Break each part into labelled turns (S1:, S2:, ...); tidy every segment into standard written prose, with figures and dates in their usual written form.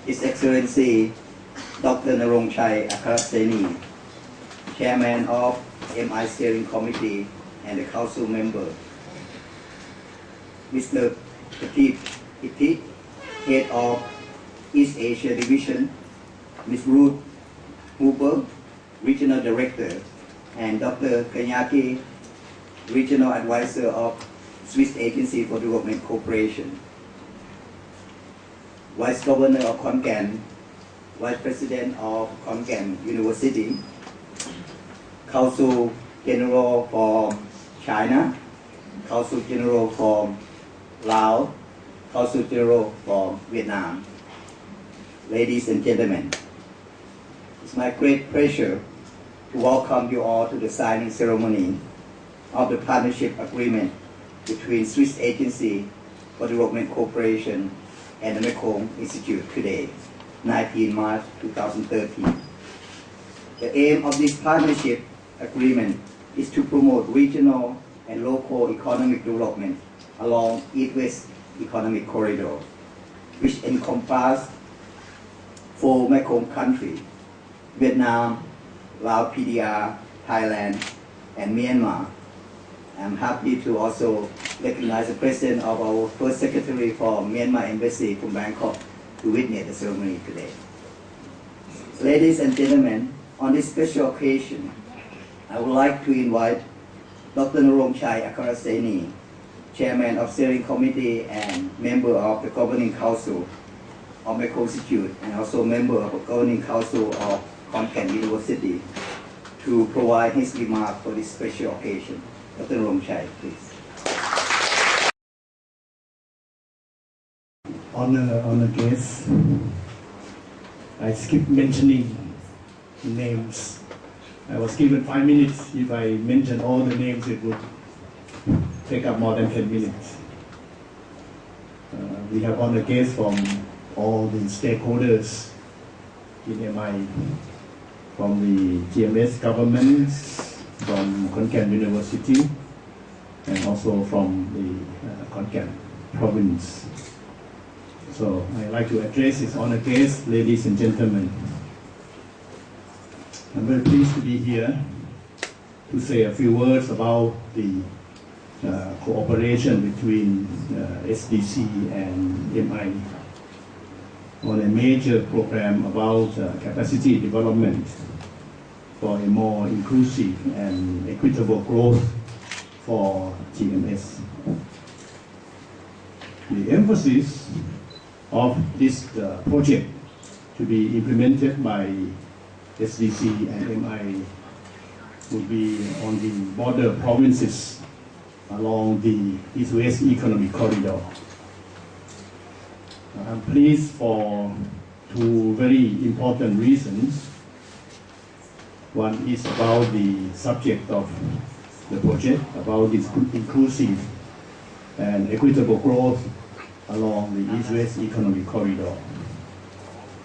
S1: His Excellency Dr. Narongchai Akaraseni, Chairman of MI Steering Committee and the Council Member, Mr. Petit Petit, Head of East Asia Division, Ms. Ruth Hooper, Regional Director, and Dr. Kanyaki, Regional Advisor of Swiss Agency for Development Cooperation, Vice Governor of Khon Kaen, Vice President of Khon Kaen University, Consul General from China, Consul General from Laos, Consul General from Vietnam. Ladies and gentlemen, it's my great pleasure to welcome you all to the signing ceremony of the partnership agreement between Swiss Agency for Development Cooperation and the Mekong Institute today, 19 March 2013. The aim of this partnership agreement is to promote regional and local economic development along East-West Economic Corridor, which encompasses 4 Mekong countries: Vietnam, Laos PDR, Thailand, and Myanmar. I'm happy to also recognize the presence of our First Secretary from Myanmar Embassy from Bangkok to witness the ceremony today. Ladies and gentlemen, on this special occasion, I would like to invite Dr. Narongchai Akaraseni, Chairman of Steering Committee and member of the Governing Council of Mekong Institute, and also member of the Governing Council of Khon Kaen University, to provide his remarks for this special occasion. Dr. Narongchai, please.
S2: Honor guests, I skipped mentioning names. I was given 5 minutes. If I mention all the names, it would take up more than 10 minutes. We have honor guests from all the stakeholders in MI, from the GMS government, from Khon Kaen University, and also from the Khon Kaen province. So I'd like to address this honor guests, ladies and gentlemen. I'm very pleased to be here to say a few words about the cooperation between SDC and MI on a major program about capacity development for a more inclusive and equitable growth for GMS. The emphasis of this project to be implemented by SDC and MI will be on the border provinces along the East-West Economic Corridor. I'm pleased for 2 very important reasons. One is about the subject of the project, about this inclusive and equitable growth along the East-West Economic Corridor.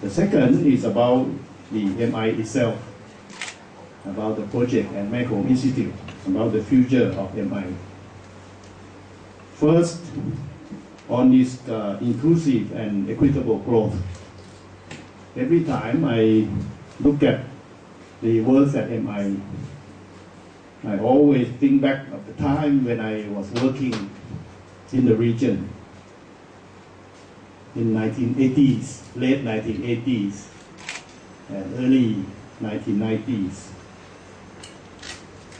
S2: The second is about the MI itself, about the project and Mekong Institute, about the future of MI. First, on this inclusive and equitable growth, every time I look at the words at MI, I always think back of the time when I was working in the region in 1980s, late 1980s and early 1990s.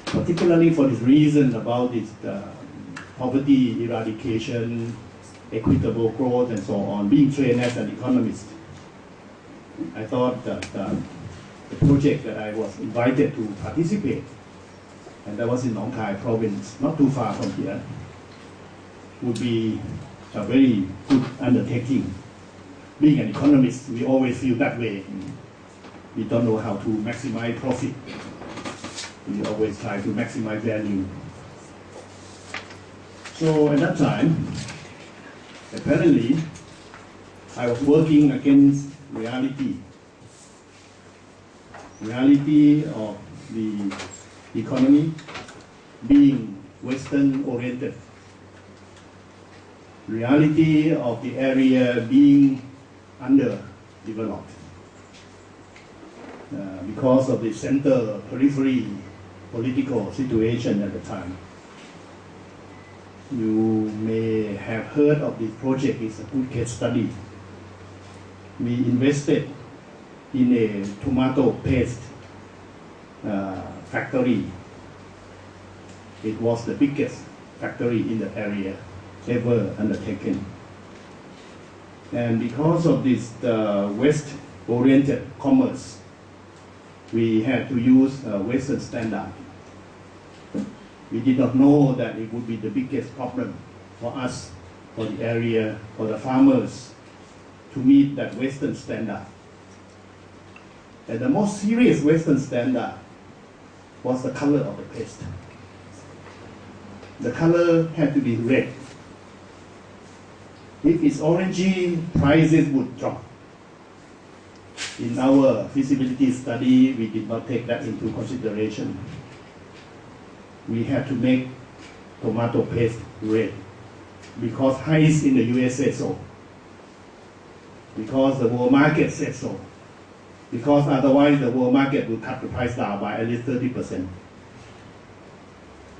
S2: Particularly for this reason about this poverty eradication, equitable growth, and so on. Being trained as an economist, I thought that the project that I was invited to participate, and that was in Nong Khai province, not too far from here, would be a very good undertaking. Being an economist, we always feel that way. We don't know how to maximize profit. We always try to maximize value. So at that time, apparently, I was working against reality of the economy being Western-oriented, reality of the area being under developed. Because of the center-periphery political situation at the time. You may have heard of this project. It's a good case study. We invested in a tomato paste factory. It was the biggest factory in the area ever undertaken. And because of this West-oriented commerce, we had to use a Western standard. We did not know that it would be the biggest problem for us, for the area, for the farmers, to meet that Western standard. And the most serious Western standard was the color of the paste. The color had to be red. If it's orangey, prices would drop. In our feasibility study, we did not take that into consideration. We had to make tomato paste red because highs in the US said so, because the world market said so, because otherwise the world market will cut the price down by at least 30%.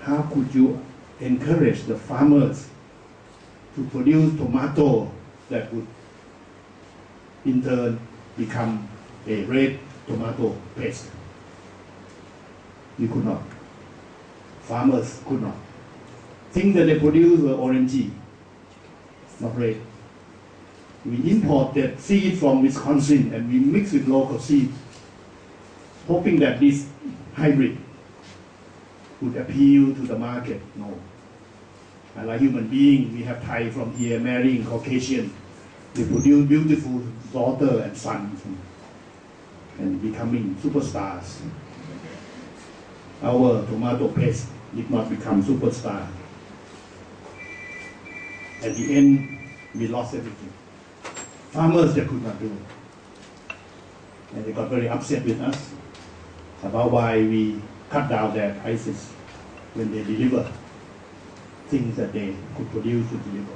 S2: How could you encourage the farmers to produce tomato that would in turn become a red tomato paste? You could not. Farmers could not. Things that they produce were orangey, not red. We imported seed from Wisconsin and we mixed with local seed, hoping that this hybrid would appeal to the market. No. And like human beings, we have Thai from here marrying Caucasian. They produce beautiful daughter and sons and becoming superstars. Our tomato paste did not become superstar. At the end, we lost everything. Farmers, they could not do it. And they got very upset with us about why we cut down their prices when they deliver things that they could produce to deliver.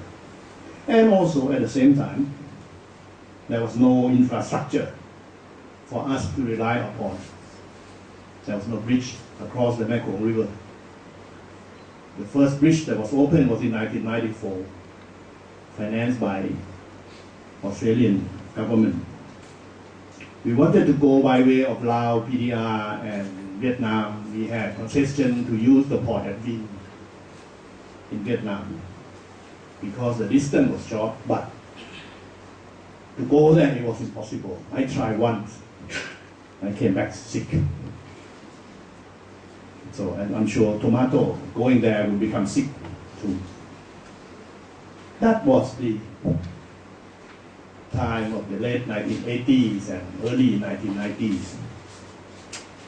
S2: And also, at the same time, there was no infrastructure for us to rely upon. There was no bridge across the Mekong River. The first bridge that was opened was in 1994, financed by Australian government. We wanted to go by way of Laos, PDR, and Vietnam. We had concession to use the port at Vinh in Vietnam because the distance was short, but to go there it was impossible. I tried once. I came back sick. So I'm sure tomato going there will become sick too. That was the time of the late 1980s and early 1990s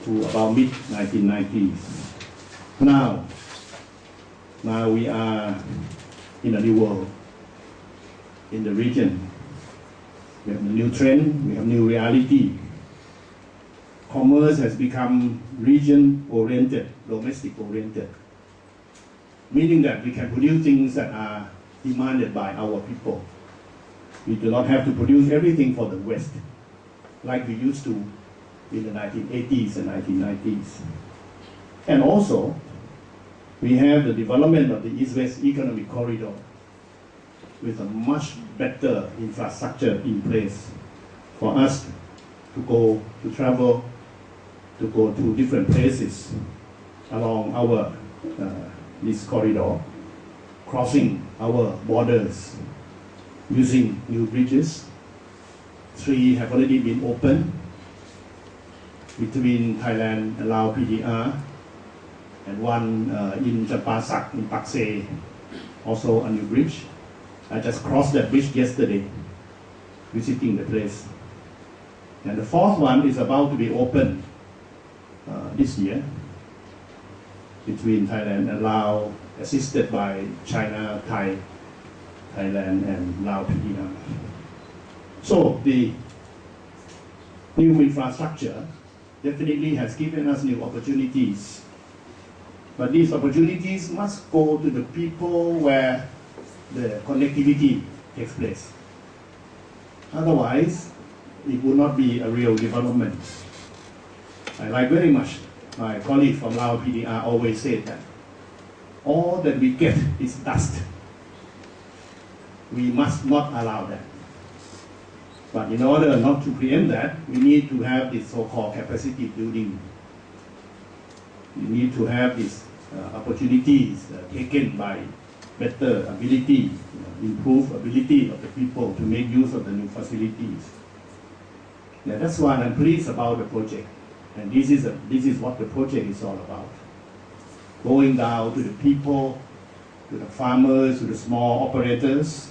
S2: to about mid 1990s. Now we are in a new world, in the region. We have a new trend, we have new reality. Commerce has become region-oriented, domestic-oriented, meaning that we can produce things that are demanded by our people. We do not have to produce everything for the West, like we used to in the 1980s and 1990s. And also, we have the development of the East-West Economic Corridor with a much better infrastructure in place for us to go, to travel, to go to different places along our this corridor, crossing our borders using new bridges. 3 have already been opened between Thailand and Laos PDR, and one in Champasak in Pakse, also a new bridge. I just crossed that bridge yesterday, visiting the place. And the 4th one is about to be opened this year between Thailand and Laos, assisted by China, Thailand, and Laos PDR. So the new infrastructure definitely has given us new opportunities. But these opportunities must go to the people where the connectivity takes place. Otherwise, it would not be a real development. I like very much, my colleague from Lao PDR always said that all that we get is dust. We must not allow that. But in order not to preempt that, we need to have this so-called capacity building. We need to have these opportunities taken by better ability, improved ability of the people to make use of the new facilities. Yeah, that's why I'm pleased about the project. And this is what the project is all about. Going down to the people, to the farmers, to the small operators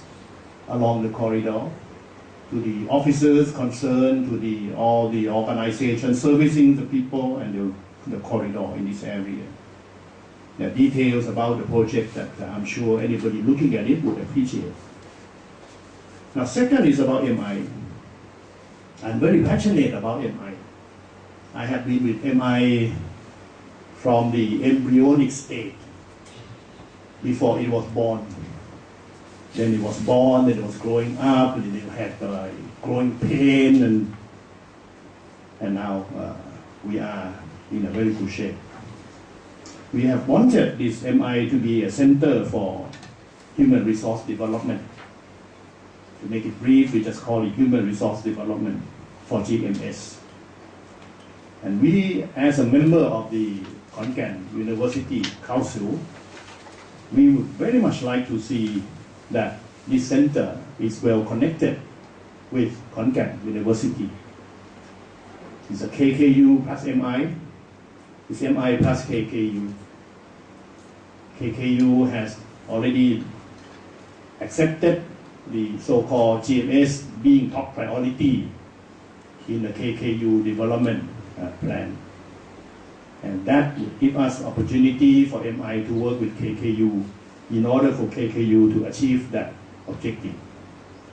S2: along the corridor, to the officers concerned, to all the organizations servicing the people and the corridor in this area. There are details about the project that I'm sure anybody looking at it would appreciate. Now, second is about MI. I'm very passionate about MI. I have been with MI from the embryonic state, before it was born. Then it was born, then it was growing up, and then it had growing pain, and now we are in a very good shape. We have wanted this MI to be a center for human resource development. To make it brief, we just call it human resource development for GMS. And we, as a member of the Khon Kaen University Council, we would very much like to see that this center is well connected with Khon Kaen University. It's a KKU plus MI. It's MI plus KKU. KKU has already accepted the so-called GMS being top priority in the KKU development plan. And that would give us opportunity for MI to work with KKU in order for KKU to achieve that objective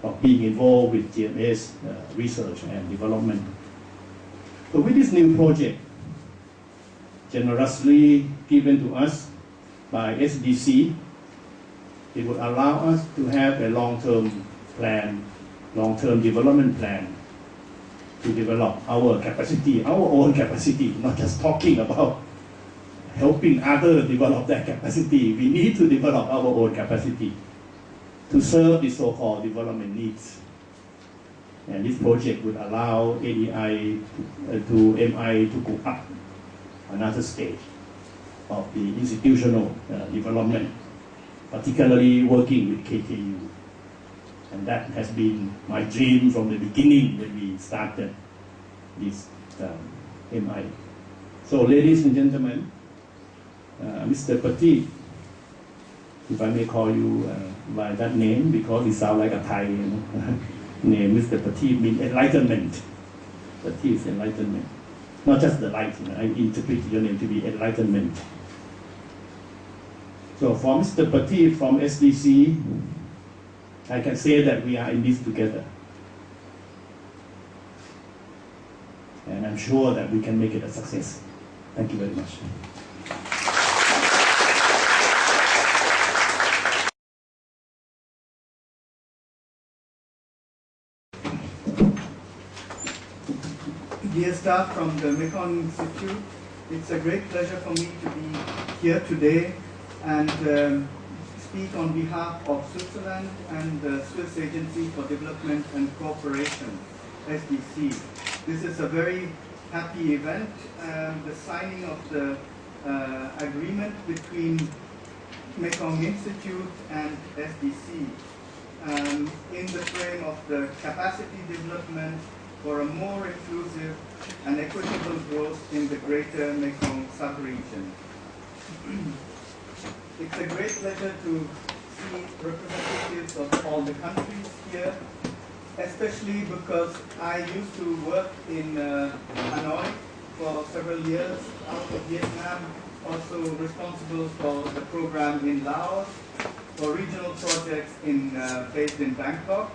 S2: of being involved with GMS research and development. So with this new project, generously given to us by SDC, it would allow us to have a long-term plan, long-term development plan to develop our capacity, our own capacity, not just talking about helping others develop their capacity. We need to develop our own capacity to serve the so-called development needs. And this project would allow ADI to MI to go up another stage of the institutional development, particularly working with KKU. And that has been my dream from the beginning when we started this MI. So ladies and gentlemen, Mr. Petit, if I may call you by that name, because it sounds like a Thai name, Mr. Petit means enlightenment. Petit is enlightenment. Not just the light, I interpret your name to be enlightenment. So for Mr. Petit from SDC, I can say that we are in this together. And I'm sure that we can make it a success. Thank you very much.
S3: Dear staff from the Mekong Institute, it's a great pleasure for me to be here today and speak on behalf of Switzerland and the Swiss Agency for Development and Cooperation, SDC. This is a very happy event, the signing of the agreement between Mekong Institute and SDC in the frame of the capacity development for a more inclusive and equitable growth in the greater Mekong sub-region. It's a great pleasure to see representatives of all the countries here, especially because I used to work in Hanoi for several years out of Vietnam, also responsible for the program in Laos, for regional projects based in Bangkok,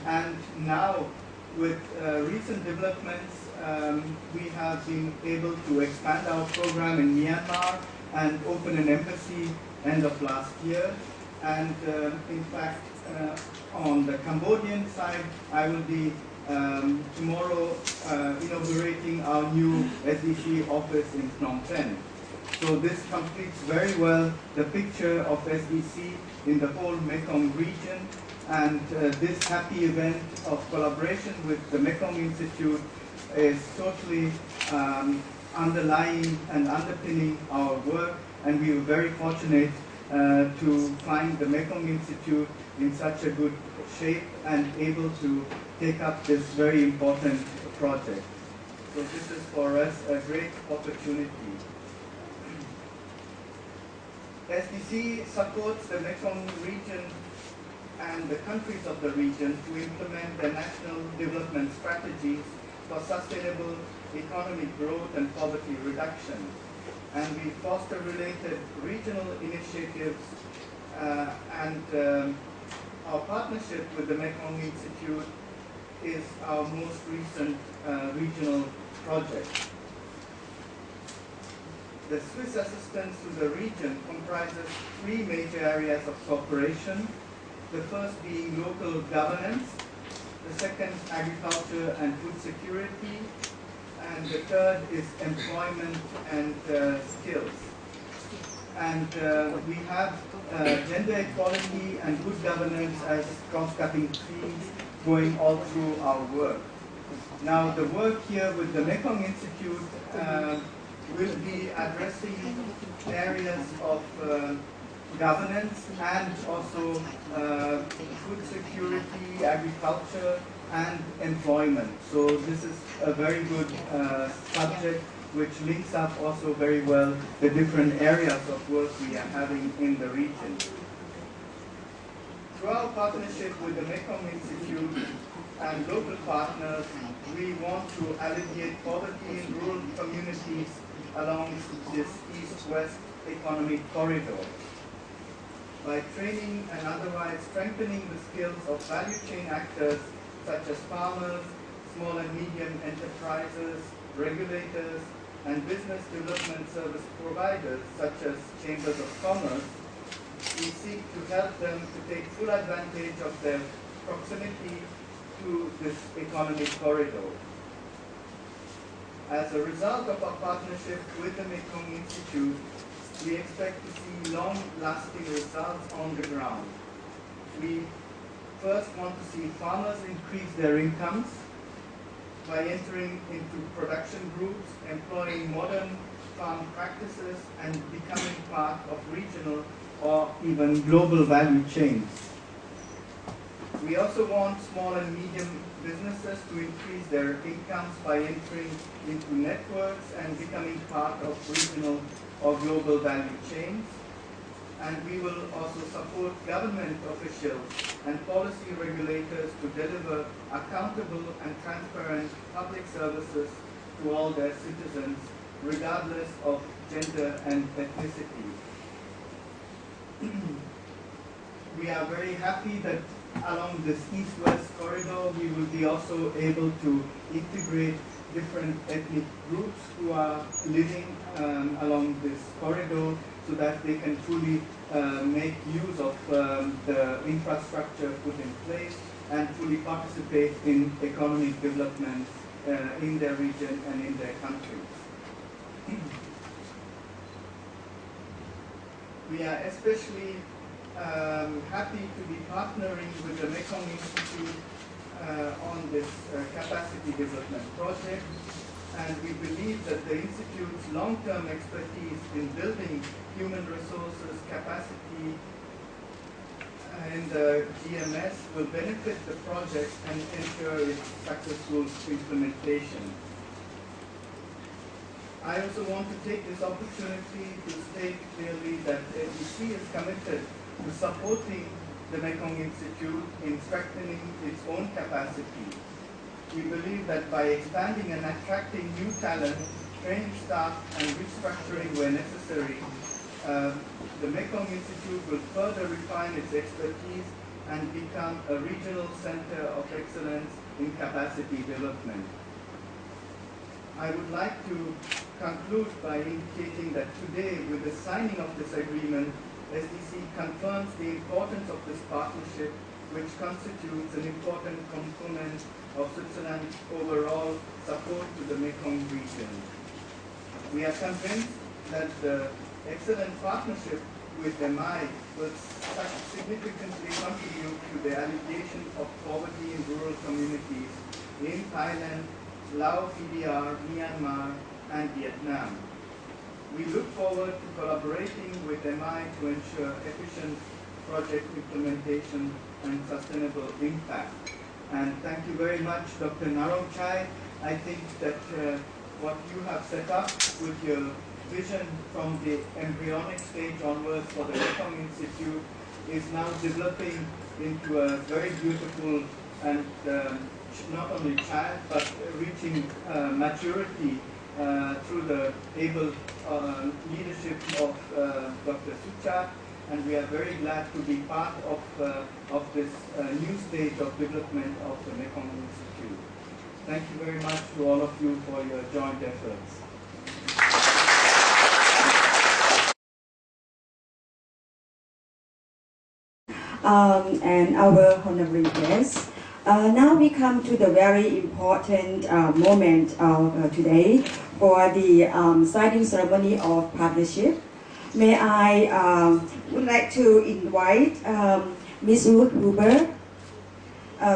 S3: and now with recent developments, we have been able to expand our program in Myanmar and open an embassy end of last year. And in fact, on the Cambodian side, I will be tomorrow inaugurating our new SDC office in Phnom Penh. So this completes very well the picture of SDC in the whole Mekong region, and this happy event of collaboration with the Mekong Institute is totally underlying and underpinning our work, and we were very fortunate to find the Mekong Institute in such a good shape and able to take up this very important project. So this is for us a great opportunity. SDC supports the Mekong region and the countries of the region to implement the national development strategies for sustainable economic growth and poverty reduction. And we foster related regional initiatives and our partnership with the Mekong Institute is our most recent regional project. The Swiss assistance to the region comprises three major areas of cooperation. The first being local governance, the second agriculture and food security, and the third is employment and skills. And we have gender equality and good governance as cross-cutting themes going all through our work. Now the work here with the Mekong Institute will be addressing areas of governance and also food security, agriculture, and employment. So this is a very good subject which links up also very well the different areas of work we are having in the region. Through our partnership with the Mekong Institute and local partners, we want to alleviate poverty in rural communities along this east-west economic corridor. By training and otherwise strengthening the skills of value chain actors such as farmers, small and medium enterprises, regulators, and business development service providers such as chambers of commerce, we seek to help them to take full advantage of their proximity to this economic corridor. As a result of our partnership with the Mekong Institute, we expect to see long-lasting results on the ground. We first want to see farmers increase their incomes by entering into production groups, employing modern farm practices, and becoming part of regional or even global value chains. We also want small and medium businesses to increase their incomes by entering into networks and becoming part of regional or global value chains. And we will also support government officials and policy regulators to deliver accountable and transparent public services to all their citizens, regardless of gender and ethnicity. We are very happy that along this east-west corridor, we will be also able to integrate different ethnic groups who are living along this corridor so that they can fully make use of the infrastructure put in place and fully participate in economic development in their region and in their countries. We are especially happy to be partnering with the Mekong Institute on this capacity development project, and we believe that the Institute's long-term expertise in building human resources capacity in the GMS will benefit the project and ensure its successful implementation. I also want to take this opportunity to state clearly that SDC is committed to supporting the Mekong Institute in strengthening its own capacity. We believe that by expanding and attracting new talent, training staff, and restructuring where necessary, the Mekong Institute will further refine its expertise and become a regional center of excellence in capacity development. I would like to conclude by indicating that today, with the signing of this agreement, SDC confirms the importance of this partnership which constitutes an important component of Switzerland's overall support to the Mekong region. We are convinced that the excellent partnership with MI will significantly contribute to the alleviation of poverty in rural communities in Thailand, Laos, PDR, Myanmar, and Vietnam. We look forward to collaborating with MI to ensure efficient project implementation and sustainable impact. And thank you very much, Dr. Narongchai. I think that what you have set up with your vision from the embryonic stage onwards for the Mekong Institute is now developing into a very beautiful and not only child but reaching maturity through the able leadership of Dr. Suchat, and we are very glad to be part of this new stage of development of the Mekong Institute. Thank you very much to all of you for your joint efforts.
S4: And our honorary guests. Now we come to the very important moment of today for the signing ceremony of partnership. May I would like to invite Ms. Ruth Huber,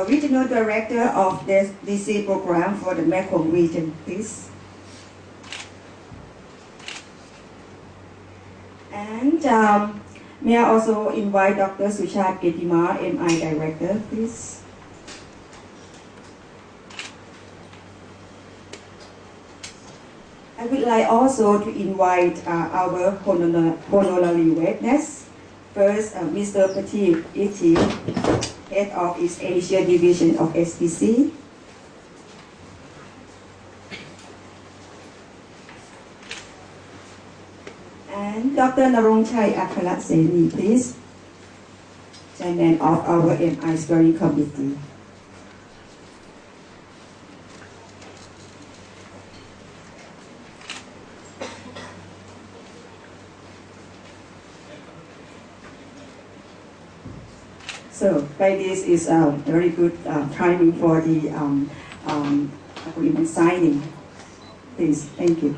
S4: Regional Director of the SDC program for the Mekong region, please. And may I also invite Dr. Suchat Getima, MI Director, please. I would like also to invite our honorary witness. First, Mr. Prateep Iti, Head of East Asia Division of SDC. And Dr. Narongchai Akhalaseni, please, Chairman of our MI Steering Committee. So, by this is a very good timing for the agreement signing. Please, thank you.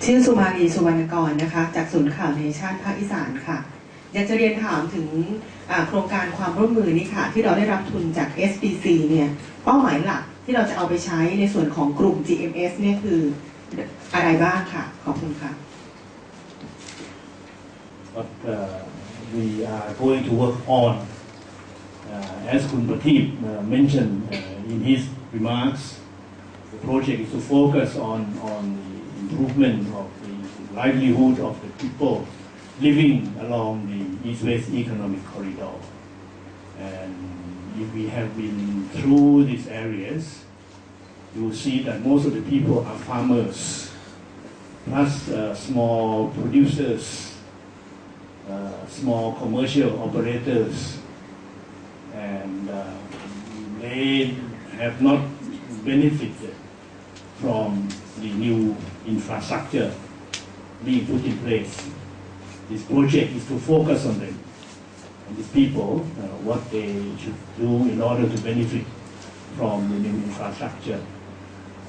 S5: ชื่อสุมาลีสุวรรณกรนะคะจากศูนย์ข่าวเนชั่นภาคอีสานค่ะอยากจะเรียนถามถึงโครงการความร่วมมือนี้ค่ะที่เราได้รับทุนจาก SDC เนี่ยเป้าหมายหลักที่เราจะเอาไปใช้ในส่วนของกลุ่ม GMS เนี่ยคืออะไรบ้างค่ะขอบคุณค่ะ
S2: What we are going to work on, as Kun Prateep mentioned in his remarks, the project is to focus on the improvement of the livelihood of the people living along the East-West Economic Corridor. And if we have been through these areas, you will see that most of the people are farmers, plus small producers, small commercial operators, and they have not benefited from the new infrastructure being put in place. This project is to focus on them, on these people, what they should do in order to benefit from the new infrastructure.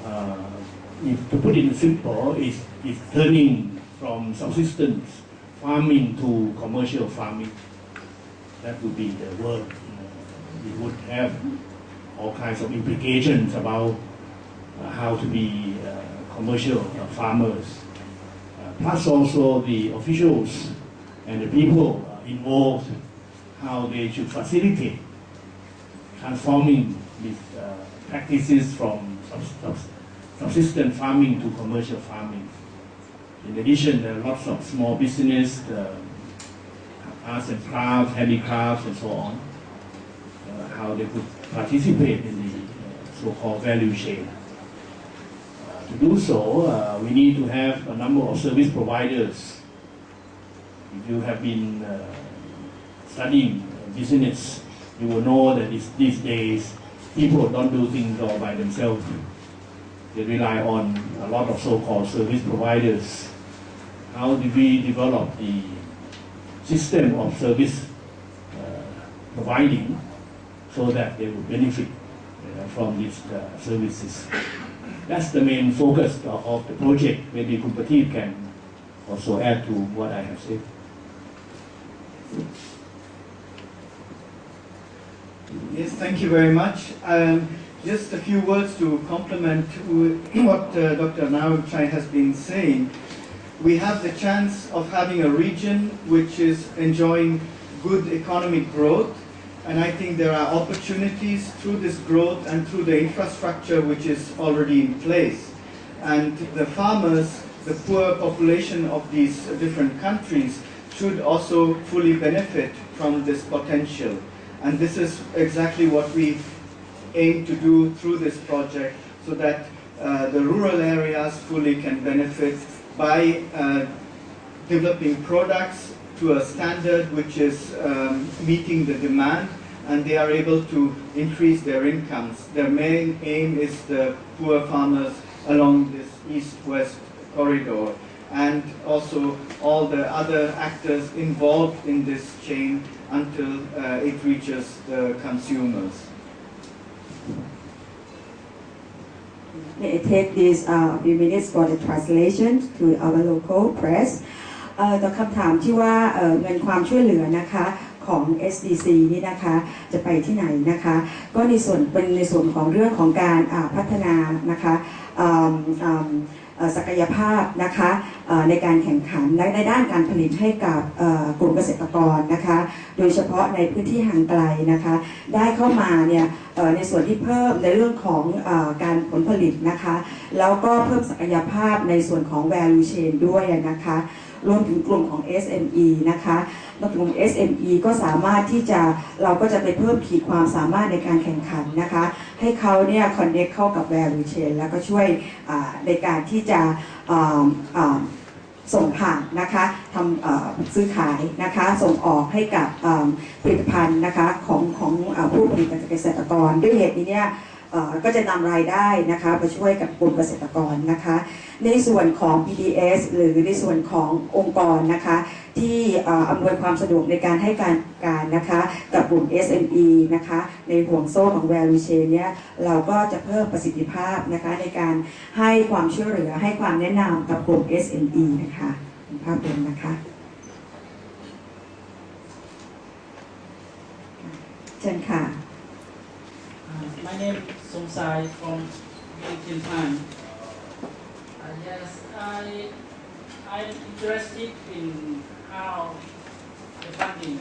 S2: To put it simple, it's turning from subsistence farming to commercial farming. That would be the word. It would have all kinds of implications about how to be commercial farmers. Plus also the officials and the people involved, how they should facilitate transforming these practices from subsistence farming to commercial farming. In addition, there are lots of small business, arts and crafts, handicrafts, and so on, how they could participate in the so-called value chain. To do so, we need to have a number of service providers. If you have been studying business, you will know that these days people don't do things all by themselves. They rely on a lot of so-called service providers. How do we develop the system of service providing so that they will benefit from these services? That's the main focus of the project. Maybe Khun Prateep can also add to what I have said.
S3: Yes, thank you very much. Just a few words to complement what Dr. Nawabchai has been saying. We have the chance of having a region which is enjoying good economic growth, and I think there are opportunities through this growth and through the infrastructure which is already in place. And the farmers, the poor population of these different countries should also fully benefit from this potential. And this is exactly what we aim to do through this project, so that the rural areas fully can benefit by developing products to a standard which is meeting the demand, and they are able to increase their incomes. Their main aim is the poor farmers along this east-west corridor, and also all the other actors involved in this chain until it reaches the consumers.
S4: May I take these few minutes for the translation to our local press ต่อคำถามที่ว่าเงินความช่วยเหลือนะคะของ SDC นี่นะคะจะไปที่ไหนนะคะก็เป็นในส่วนของเรื่องของการพัฒนานะคะศักยภาพนะคะในการแข่งขันในด้านการผลิตให้กับกลุ่มเกษตรกรนะคะโดยเฉพาะในพื้นที่ห่างไกลนะคะได้เข้ามาเนี่ยในส่วนที่เพิ่มในเรื่องของการผลผลิตนะคะแล้วก็เพิ่มศักยภาพในส่วนของ value chain ด้วยนะคะรวมถึงกลุ่มของ SME นะคะกลุ่ม SME ก็สามารถที่จะเราก็จะไปเพิ่มขีดความสามารถในการแข่งขันนะคะให้เขาเนี่ย connect เข้ากับ value chain แล้วก็ช่วยในการที่จะส่งผ่านนะคะทำซื้อขายนะคะส่งออกให้กับผลิตภัณฑ์นะคะของผู้ผลิตเกษตรกรด้วยเหตุนี้เนี่ยก็จะนำรายได้นะคะไปช่วยกับกลุ่มเกษตรกรนะคะในส่วนของ PDS หรือในส่วนขององค์กรนะคะที่อำนวยความสะดวกในการให้การนะคะกับกลุ่ม SME นะคะในห่วงโซ่ของ value chain เนี่ยเราก็จะเพิ่มประสิทธิภาพนะคะในการให้ความช่วยเหลือให้ความแนะนำกับกลุ่ม SME นะคะภาพรวมนะคะเชิญค่ะ
S6: My name is Somsai from Vietnam. Yes, I'm interested in how the funding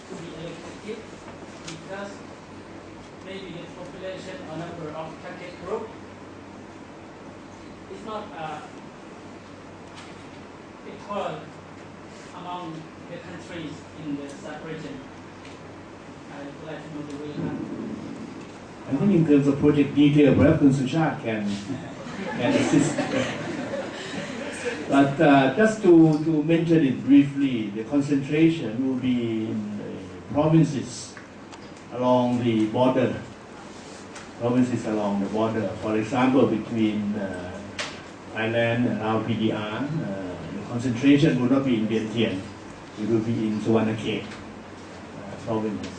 S6: to be allocated, because maybe the population or number of target group is not equal among the countries in the sub-region. I would like to know the way how.
S2: I think in terms of project detail, perhaps Kun Suchat can assist. But just to mention it briefly, the concentration will be in provinces along the border. Provinces along the border. For example, between Thailand and our PDR, the concentration will not be in Vientiane. It will be in Suvarnakhet provinces.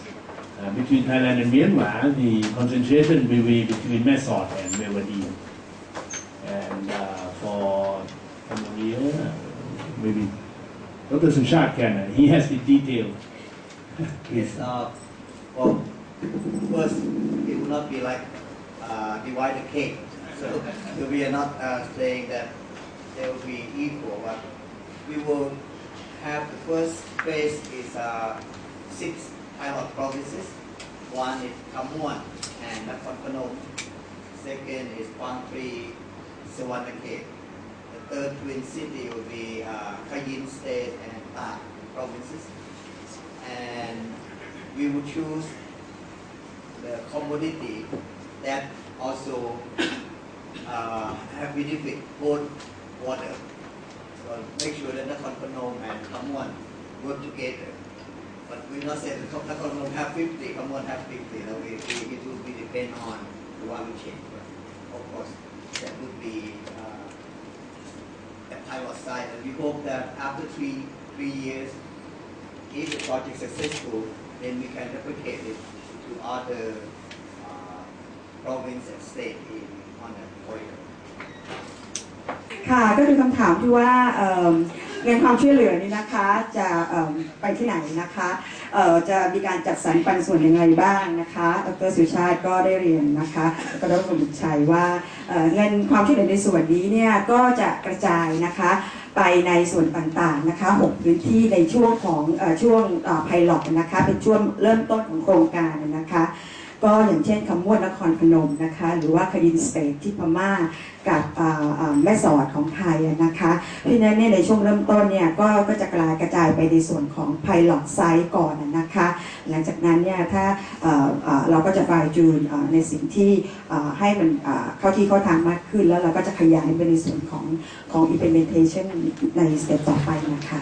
S2: Between Thailand and Myanmar, the concentration will be between Mae Sot and Mewadi. And for Cambodia, maybe Dr. Suchat can, he has the detail.
S1: Yes, well, first, it will not be like divide the cake. So we are not saying that they will be equal, but we will have the first phase is 6 pilot provinces. One is Khammouan and Nakhon Phanom. Second is Quang Tri, Suvarnakhet. The third twin city will be Kayin State and Tak provinces. And we will choose the commodity that also have benefit both water. So make sure that Nakhon Phanom and Khammouan work together. But we not say that Nakhon Phanom have 50, Khammouan have 50. No, it will be depend on the value chain. But of course, that would be a pilot side. And we hope that after three years, if the project is successful, then we can replicate it to other province and state on the corridor.
S4: ค่ะก็คือคำถามที่ว่าเงินความช่วยเหลือนี่นะคะจะไปที่ไหนนะคะจะมีการจัดสรรปันส่วนยังไงบ้างนะคะดร.สุชาติก็ได้เรียนนะคะก็ดร.บุญชัยว่าเงินความช่วยเหลือในส่วนนี้เนี่ยก็จะกระจายนะคะไปในส่วนต่างๆนะคะ6พื้นที่ในช่วงของช่วงไพลอตนะคะเป็นช่วงเริ่มต้นของโครงการนะคะก็อย่างเช่นคำม่วนนครพนมนะคะหรือว่าคดินสเตทที่พม่ากับแม่สอดของไทยนะคะเพราะฉะนั้นในช่วงเริ่มต้นเนี่ยก็จะกระจายไปในส่วนของไพลอตไซต์ก่อนนะคะหลังจากนั้นเนี่ยถ้าเราก็จะไฟจูนในสิ่งที่ให้มันเข้าที่เข้าทางมากขึ้นแล้วเราก็จะขยายไปในส่วนของ implementation ในสเต็ปต่อไปนะคะ